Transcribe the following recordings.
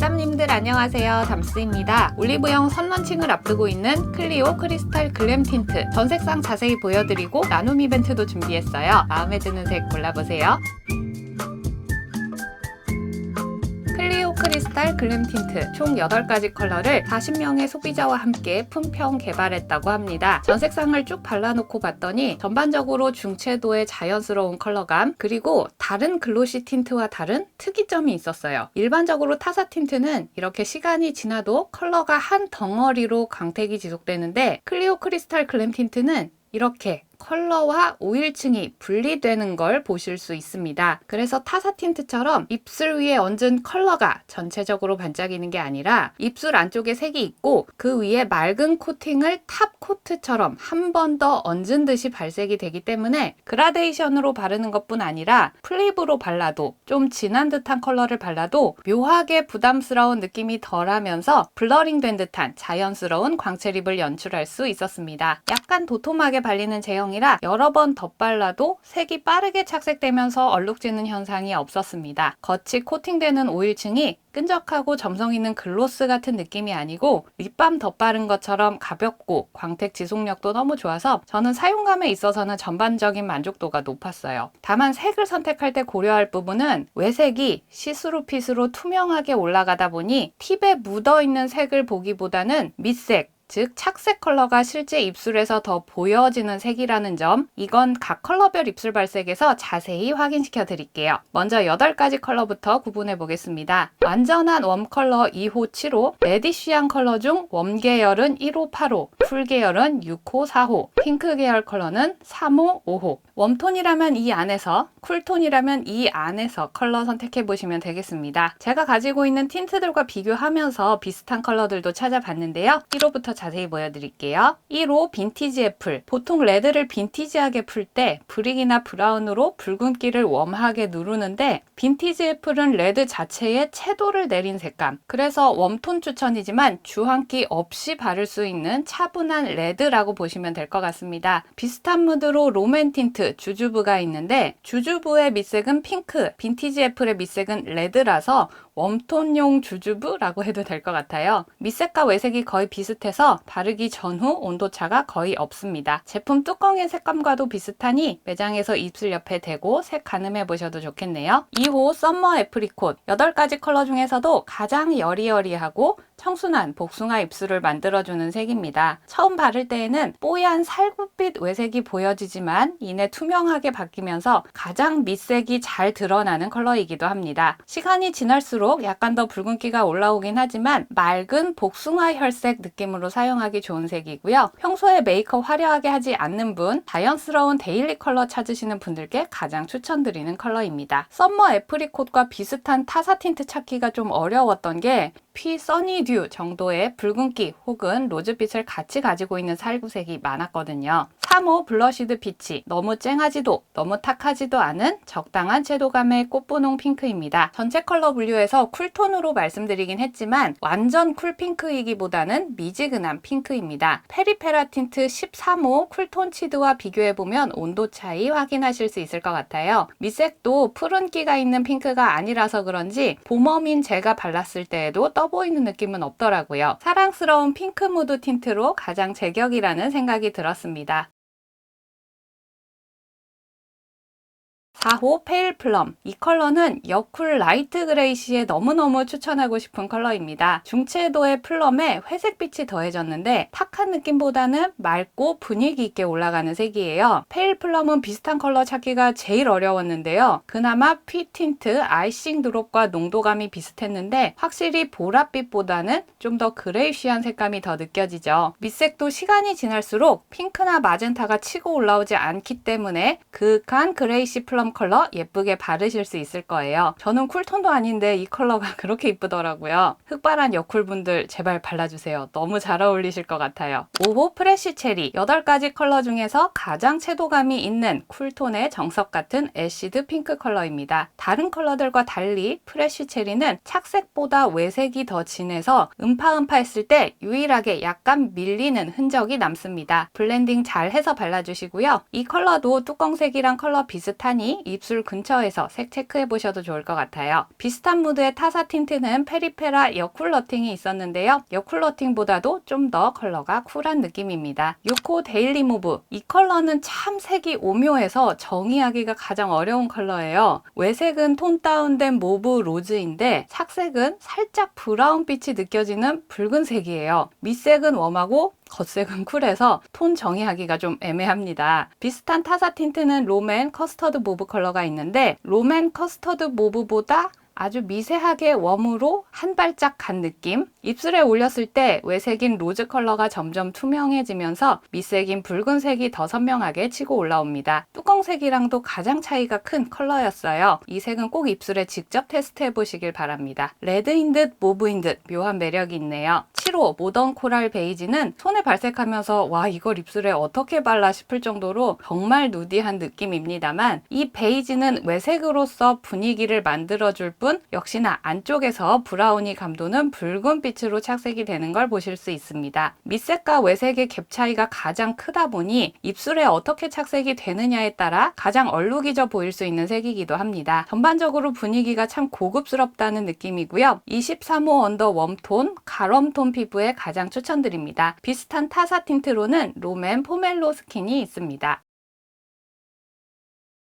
샵님들 안녕하세요. 담스입니다. 올리브영 선런칭을 앞두고 있는 클리오 크리스탈 글램 틴트 전 색상 자세히 보여드리고 나눔 이벤트도 준비했어요. 마음에 드는 색 골라보세요. 클리오 크리스탈 글램 틴트 총 8가지 컬러를 40명의 소비자와 함께 품평 개발했다고 합니다. 전 색상을 쭉 발라놓고 봤더니 전반적으로 중채도의 자연스러운 컬러감, 그리고 다른 글로시 틴트와 다른 특이점이 있었어요. 일반적으로 타사 틴트는 이렇게 시간이 지나도 컬러가 한 덩어리로 광택이 지속되는데 클리오 크리스탈 글램 틴트는 이렇게 컬러와 오일층이 분리되는 걸 보실 수 있습니다. 그래서 타사 틴트처럼 입술 위에 얹은 컬러가 전체적으로 반짝이는 게 아니라 입술 안쪽에 색이 있고 그 위에 맑은 코팅을 탑 코트처럼 한 번 더 얹은 듯이 발색이 되기 때문에 그라데이션으로 바르는 것뿐 아니라 플립으로 발라도 좀 진한 듯한 컬러를 발라도 묘하게 부담스러운 느낌이 덜하면서 블러링 된 듯한 자연스러운 광채립을 연출할 수 있었습니다. 약간 도톰하게 발리는 제형이라 여러 번 덧발라도 색이 빠르게 착색되면서 얼룩지는 현상이 없었습니다. 겉이 코팅되는 오일층이 끈적하고 점성 있는 글로스 같은 느낌이 아니고 립밤 덧바른 것처럼 가볍고 광택 지속력도 너무 좋아서 저는 사용감에 있어서는 전반적인 만족도가 높았어요. 다만 색을 선택할 때 고려할 부분은 외색이 시스루 핏으로 투명하게 올라가다 보니 팁에 묻어있는 색을 보기보다는 밑색, 즉 착색 컬러가 실제 입술에서 더 보여지는 색이라는 점, 이건 각 컬러별 입술 발색에서 자세히 확인시켜 드릴게요. 먼저 8가지 컬러부터 구분해 보겠습니다. 완전한 웜 컬러 2호, 7호, 레디쉬한 컬러 중 웜 계열은 1호, 8호, 쿨 계열은 6호, 4호, 핑크 계열 컬러는 3호, 5호. 웜톤이라면 이 안에서, 쿨톤이라면 이 안에서 컬러 선택해 보시면 되겠습니다. 제가 가지고 있는 틴트들과 비교하면서 비슷한 컬러들도 찾아봤는데요. 1호부터 자세히 보여드릴게요. 1호 빈티지 애플. 보통 레드를 빈티지하게 풀 때 브릭이나 브라운으로 붉은기를 웜하게 누르는데 빈티지 애플은 레드 자체에 채도를 내린 색감. 그래서 웜톤 추천이지만 주황기 없이 바를 수 있는 차분한 레드라고 보시면 될 것 같습니다. 비슷한 무드로 롬앤 틴트 주주부가 있는데 주주부의 밑색은 핑크, 빈티지 애플의 밑색은 레드라서 웜톤용 주주부라고 해도 될 것 같아요. 밑색과 외색이 거의 비슷해서 바르기 전후 온도차가 거의 없습니다. 제품 뚜껑의 색감과도 비슷하니 매장에서 입술 옆에 대고 색 가늠해 보셔도 좋겠네요. 2호 썸머 애프리콧. 8가지 컬러 중에서도 가장 여리여리하고 청순한 복숭아 입술을 만들어주는 색입니다. 처음 바를 때에는 뽀얀 살구빛 외색이 보여지지만 이내 투명하게 바뀌면서 가장 밑색이 잘 드러나는 컬러이기도 합니다. 시간이 지날수록 약간 더 붉은기가 올라오긴 하지만 맑은 복숭아 혈색 느낌으로 사용하기 좋은 색이고요. 평소에 메이크업 화려하게 하지 않는 분, 자연스러운 데일리 컬러 찾으시는 분들께 가장 추천드리는 컬러입니다. 썸머 애프리콧과 비슷한 타사 틴트 찾기가 좀 어려웠던 게 피 써니듀 정도의 붉은기 혹은 로즈빛을 같이 가지고 있는 살구색이 많았거든요. 3호 블러시드 피치. 너무 쨍하지도 너무 탁하지도 않은 적당한 채도감의 꽃분홍 핑크입니다. 전체 컬러 분류에서 쿨톤으로 말씀드리긴 했지만 완전 쿨핑크이기보다는 미지근한 핑크입니다. 페리페라 틴트 13호 쿨톤 치드와 비교해보면 온도 차이 확인하실 수 있을 것 같아요. 밑색도 푸른기가 있는 핑크가 아니라서 그런지 봄웜인 제가 발랐을 때에도 떠보이는 느낌은 없더라고요. 사랑스러운 핑크 무드 틴트로 가장 제격이라는 생각이 들었습니다. 4호 페일 플럼. 이 컬러는 여쿨 라이트 그레이시에 너무너무 추천하고 싶은 컬러입니다. 중채도의 플럼에 회색빛이 더해졌는데 탁한 느낌보다는 맑고 분위기 있게 올라가는 색이에요. 페일 플럼은 비슷한 컬러 찾기가 제일 어려웠는데요. 그나마 피 틴트 아이싱 드롭과 농도감이 비슷했는데 확실히 보랏빛보다는 좀 더 그레이쉬한 색감이 더 느껴지죠. 밑색도 시간이 지날수록 핑크나 마젠타가 치고 올라오지 않기 때문에 그윽한 그레이시 플럼 컬러 예쁘게 바르실 수 있을 거예요. 저는 쿨톤도 아닌데 이 컬러가 그렇게 이쁘더라고요. 흑발한 여쿨분들 제발 발라주세요. 너무 잘 어울리실 것 같아요. 5호 프레쉬 체리. 8가지 컬러 중에서 가장 채도감이 있는 쿨톤의 정석 같은 애시드 핑크 컬러입니다. 다른 컬러들과 달리 프레쉬 체리는 착색보다 외색이 더 진해서 음파음파 했을 때 유일하게 약간 밀리는 흔적이 남습니다. 블렌딩 잘 해서 발라주시고요. 이 컬러도 뚜껑색이랑 컬러 비슷하니 입술 근처에서 색 체크해 보셔도 좋을 것 같아요. 비슷한 무드의 타사 틴트는 페리페라 여쿨러팅이 있었는데요. 여쿨러팅보다도 좀 더 컬러가 쿨한 느낌입니다. 요코 데일리 무브, 이 컬러는 참 색이 오묘해서 정의하기가 가장 어려운 컬러예요. 외색은 톤 다운된 모브 로즈인데 착색은 살짝 브라운빛이 느껴지는 붉은색이에요. 밑색은 웜하고 겉색은 쿨해서 톤 정의하기가 좀 애매합니다. 비슷한 타사 틴트는 롬앤 커스터드 모브 컬러가 있는데 롬앤 커스터드 모브보다 아주 미세하게 웜으로 한 발짝 간 느낌? 입술에 올렸을 때 외색인 로즈 컬러가 점점 투명해지면서 밑색인 붉은색이 더 선명하게 치고 올라옵니다. 뚜껑색이랑도 가장 차이가 큰 컬러였어요. 이 색은 꼭 입술에 직접 테스트해 보시길 바랍니다. 레드인 듯 모브인 듯 묘한 매력이 있네요. 7호 모던 코랄 베이지는 손에 발색하면서 와 이걸 입술에 어떻게 발라 싶을 정도로 정말 누디한 느낌입니다만 이 베이지는 외색으로서 분위기를 만들어줄 뿐 역시나 안쪽에서 브라우니 감도는 붉은 빛으로 착색이 되는 걸 보실 수 있습니다. 밑색과 외색의 갭 차이가 가장 크다 보니 입술에 어떻게 착색이 되느냐에 따라 가장 얼룩이져 보일 수 있는 색이기도 합니다. 전반적으로 분위기가 참 고급스럽다는 느낌이고요. 23호 언더 웜톤, 가럼톤 피부에 가장 추천드립니다. 비슷한 타사 틴트로는 롬앤 포멜로 스킨이 있습니다.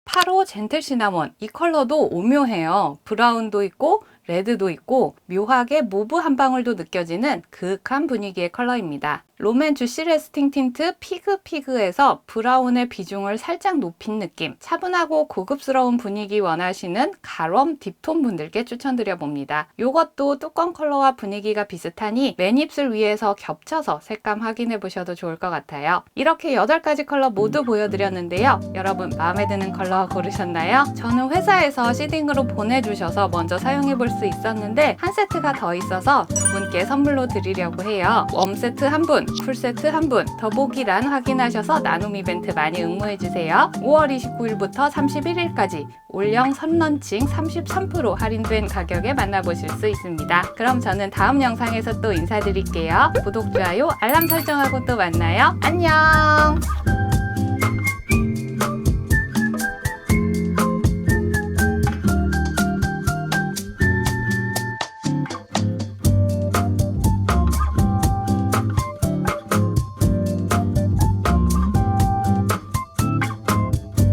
8호 젠틀 시나몬, 이 컬러도 오묘해요. 브라운도 있고 레드도 있고 묘하게 모브 한 방울도 느껴지는 그윽한 분위기의 컬러입니다. 롬앤 주시 레스팅 틴트 피그에서 브라운의 비중을 살짝 높인 느낌, 차분하고 고급스러운 분위기 원하시는 가럼 딥톤 분들께 추천드려 봅니다. 이것도 뚜껑 컬러와 분위기가 비슷하니 맨입술 위에서 겹쳐서 색감 확인해 보셔도 좋을 것 같아요. 이렇게 8가지 컬러 모두 보여드렸는데요. 여러분 마음에 드는 컬러 고르셨나요? 저는 회사에서 시딩으로 보내주셔서 먼저 사용해 볼 수 있었는데 한 세트가 더 있어서 두 분께 선물로 드리려고 해요. 웜 세트 한 분, 쿨 세트 한 분, 더보기란 확인하셔서 나눔 이벤트 많이 응모해주세요. 5월 29일부터 31일까지 올영 선런칭 33% 할인된 가격에 만나보실 수 있습니다. 그럼 저는 다음 영상에서 또 인사드릴게요. 구독, 좋아요, 알람 설정하고 또 만나요. 안녕!